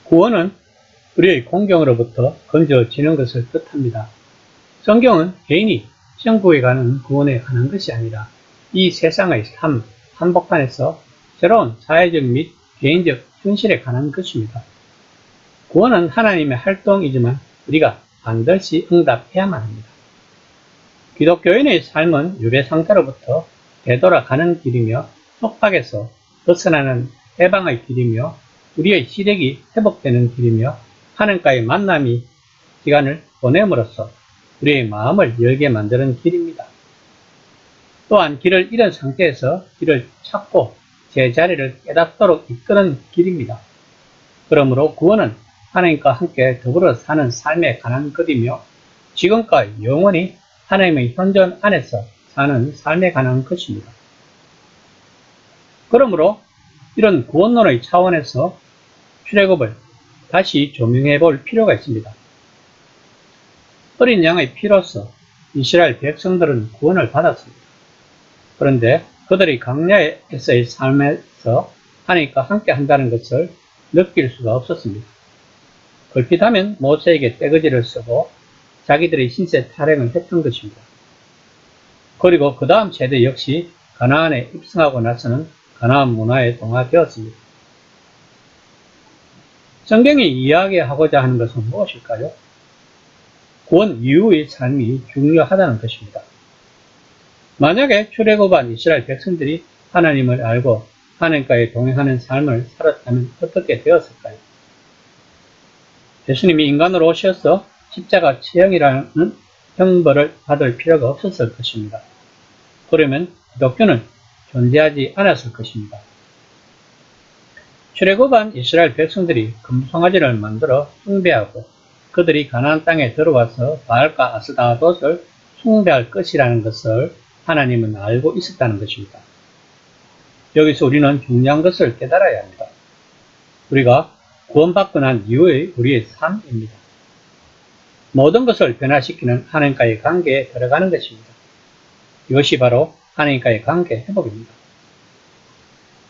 구원은 우리의 공경으로부터 건져지는 것을 뜻합니다. 성경은 개인이 천국에 가는 구원에 관한 것이 아니라 이 세상의 삶 한복판에서 새로운 사회적 및 개인적 현실에 관한 것입니다. 구원은 하나님의 활동이지만 우리가 반드시 응답해야만 합니다. 기독교인의 삶은 유배 상태로부터 되돌아가는 길이며 속박에서 벗어나는 해방의 길이며 우리의 시력이 회복되는 길이며 하나님과의 만남이 시간을 보냄으로써 우리의 마음을 열게 만드는 길입니다. 또한 길을 잃은 상태에서 길을 찾고 제자리를 깨닫도록 이끄는 길입니다. 그러므로 구원은 하나님과 함께 더불어 사는 삶에 관한 것이며 지금과 영원히 하나님의 현존 안에서 사는 삶에 관한 것입니다. 그러므로 이런 구원론의 차원에서 출애굽을 다시 조명해 볼 필요가 있습니다. 어린 양의 피로서 이스라엘 백성들은 구원을 받았습니다. 그런데 그들이 광야에서의 삶에서 하나님과 함께 한다는 것을 느낄 수가 없었습니다. 걸핏하면 모세에게 떼거지를 쓰고 자기들의 신세 타령을 했던 것입니다. 그리고 그 다음 세대 역시 가나안에 입성하고 나서는 가나안 문화에 동화되었습니다. 성경이 이야기하고자 하는 것은 무엇일까요? 구원 이후의 삶이 중요하다는 것입니다. 만약에 출애굽한 이스라엘 백성들이 하나님을 알고 하나님과의 동행하는 삶을 살았다면 어떻게 되었을까요? 예수님이 인간으로 오셔서 십자가 처형이라는 형벌을 받을 필요가 없었을 것입니다. 그러면 기독교는 존재하지 않았을 것입니다. 출애굽한 이스라엘 백성들이 금송아지를 만들어 숭배하고 그들이 가나안 땅에 들어와서 바알과 아스다롯을 숭배할 것이라는 것을 하나님은 알고 있었다는 것입니다. 여기서 우리는 중요한 것을 깨달아야 합니다. 우리가 구원받고 난 이후의 우리의 삶입니다. 모든 것을 변화시키는 하나님과의 관계에 들어가는 것입니다. 이것이 바로 하나님과의 관계 회복입니다.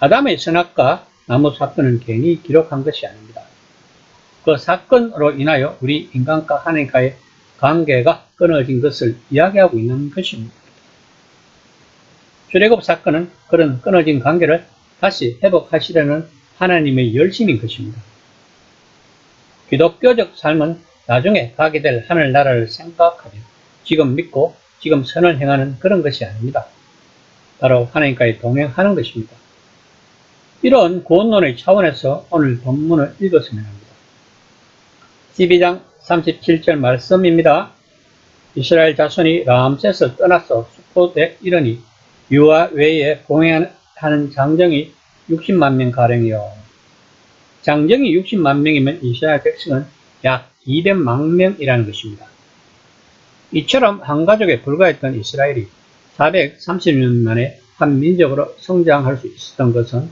아담의 선악과 나무 사건은 괜히 기록한 것이 아닙니다. 그 사건으로 인하여 우리 인간과 하나님과의 관계가 끊어진 것을 이야기하고 있는 것입니다. 출애굽 사건은 그런 끊어진 관계를 다시 회복하시려는 하나님의 열심인 것입니다. 기독교적 삶은 나중에 가게 될 하늘나라를 생각하며 지금 믿고 지금 선을 행하는 그런 것이 아닙니다. 바로 하나님과의 동행하는 것입니다. 이런 구원론의 차원에서 오늘 본문을 읽었으면 합니다. 12장 37절 말씀입니다. 이스라엘 자손이 람셋을 떠나서 수코에 이르니 유아 외에 공행하는 장정이 60만 명 가량이요. 장정이 60만 명이면 이스라엘 백성은 약 200만 명이라는 것입니다. 이처럼 한 가족에 불과했던 이스라엘이 430년 만에 한 민족으로 성장할 수 있었던 것은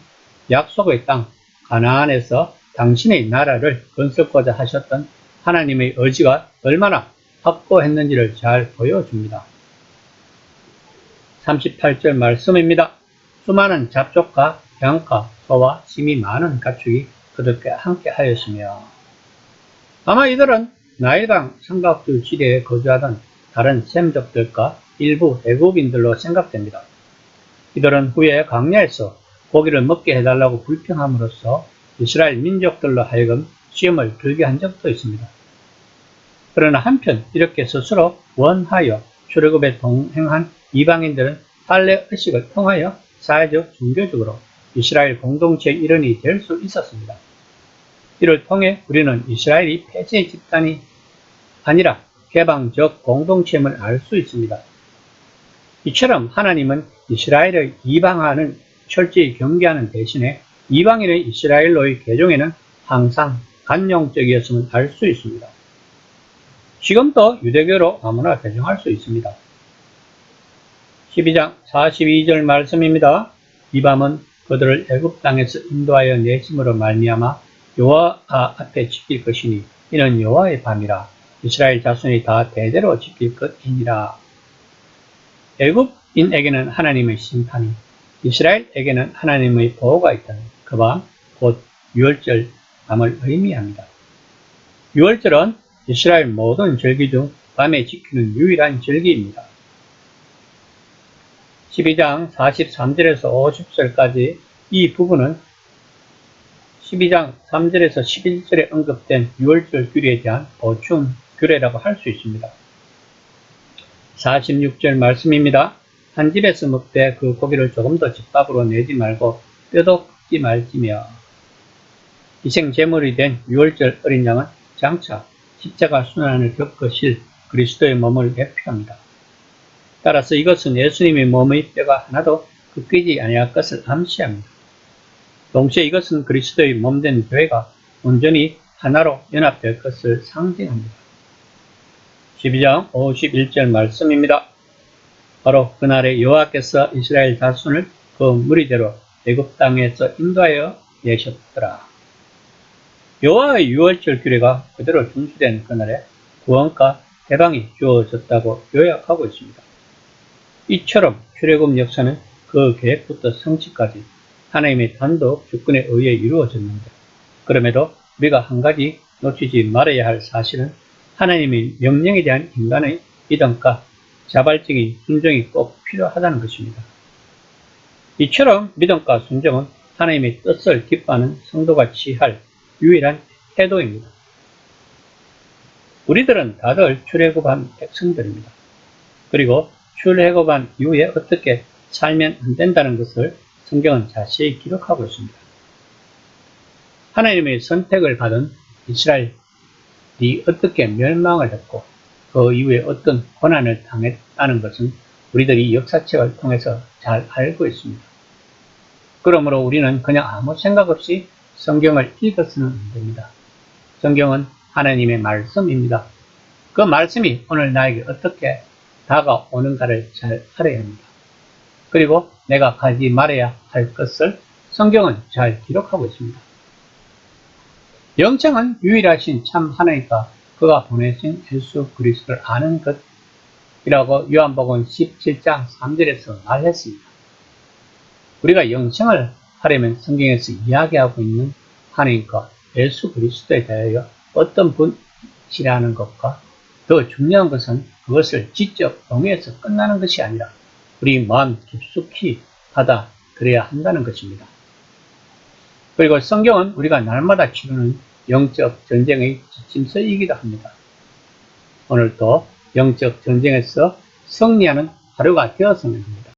약속의 땅 가나안에서 당신의 나라를 건설하고자 하셨던 하나님의 의지가 얼마나 확고했는지를 잘 보여줍니다. 38절 말씀입니다. 수많은 잡족과 양과 소와 심이 많은 가축이 그들께 함께 하였으며 아마 이들은 나일강 삼각주 지대에 거주하던 다른 셈족들과 일부 애굽인들로 생각됩니다. 이들은 후에 광야에서 고기를 먹게 해달라고 불평함으로써 이스라엘 민족들로 하여금 시험을 들게 한 적도 있습니다. 그러나 한편 이렇게 스스로 원하여 출애굽에 동행한 이방인들은 할례 의식을 통하여 사회적 종교적으로 이스라엘 공동체의 일원이 될 수 있었습니다. 이를 통해 우리는 이스라엘이 폐쇄 집단이 아니라 개방적 공동체임을 알 수 있습니다. 이처럼 하나님은 이스라엘의 이방화는 철저히 경계하는 대신에 이방인의 이스라엘로의 개종에는 항상 관용적이었음을 알 수 있습니다. 지금도 유대교로 아무나 개종할 수 있습니다. 12장 42절 말씀입니다. 이 밤은 그들을 애굽 땅에서 인도하여 내심으로 말미암아 여호와 앞에 지킬 것이니 이는 여호와의 밤이라 이스라엘 자손이 다 대대로 지킬 것이니라. 애굽인에게는 하나님의 심판이, 이스라엘에게는 하나님의 보호가 있던 그 밤, 곧 유월절 밤을 의미합니다. 6월절은 이스라엘 모든 절기 중 밤에 지키는 유일한 절기입니다. 12장 43절에서 50절까지 이 부분은 12장 3절에서 11절에 언급된 6월절 규례에 대한 보충 규례라고 할 수 있습니다. 46절 말씀입니다. 한 집에서 먹되 그 고기를 조금 더 집밥으로 내지 말고 뼈도 굽지 말지며. 희생제물이 된 6월절 어린 양은 장차 십자가 순환을 겪으실 그리스도의 몸을 예표합니다. 따라서 이것은 예수님의 몸의 뼈가 하나도 꺾이지 아니할 것을 암시합니다. 동시에 이것은 그리스도의 몸된 교회가 온전히 하나로 연합될 것을 상징합니다. 12장 51절 말씀입니다. 바로 그날에 여호와께서 이스라엘 자손을 그 무리대로 애굽 땅에서 인도하여 내셨더라. 여호와의 유월절 규례가 그대로 준수된 그날에 구원과 해방이 주어졌다고 요약하고 있습니다. 이처럼 출애굽 역사는 그 계획부터 성취까지 하나님의 단독 주권에 의해 이루어졌는데, 그럼에도 우리가 한 가지 놓치지 말아야 할 사실은 하나님의 명령에 대한 인간의 믿음과 자발적인 순종이 꼭 필요하다는 것입니다. 이처럼 믿음과 순종은 하나님의 뜻을 기뻐하는 성도가 취할 유일한 태도입니다. 우리들은 다들 출애굽한 백성들입니다. 그리고 출애굽한 이후에 어떻게 살면 안 된다는 것을 성경은 자세히 기록하고 있습니다. 하나님의 선택을 받은 이스라엘이 어떻게 멸망을 했고 그 이후에 어떤 고난을 당했다는 것은 우리들이 역사책을 통해서 잘 알고 있습니다. 그러므로 우리는 그냥 아무 생각 없이 성경을 읽어서는 안 됩니다. 성경은 하나님의 말씀입니다. 그 말씀이 오늘 나에게 어떻게 다가오는가를 잘 알아야 합니다. 그리고 내가 가지 말아야 할 것을 성경은 잘 기록하고 있습니다. 영생은 유일하신 참 하나님과 그가 보내신 예수 그리스도를 아는 것이라고 요한복음 17장 3절에서 말했습니다. 우리가 영생을 하려면 성경에서 이야기하고 있는 하나님과 예수 그리스도에 대하여 어떤 분이라는 것과 더 중요한 것은 그것을 직접 동의해서 끝나는 것이 아니라 우리 마음 깊숙이 받아들여야 한다는 것입니다. 그리고 성경은 우리가 날마다 치르는 영적 전쟁의 지침서이기도 합니다. 오늘도 영적 전쟁에서 승리하는 하루가 되었으면 합니다.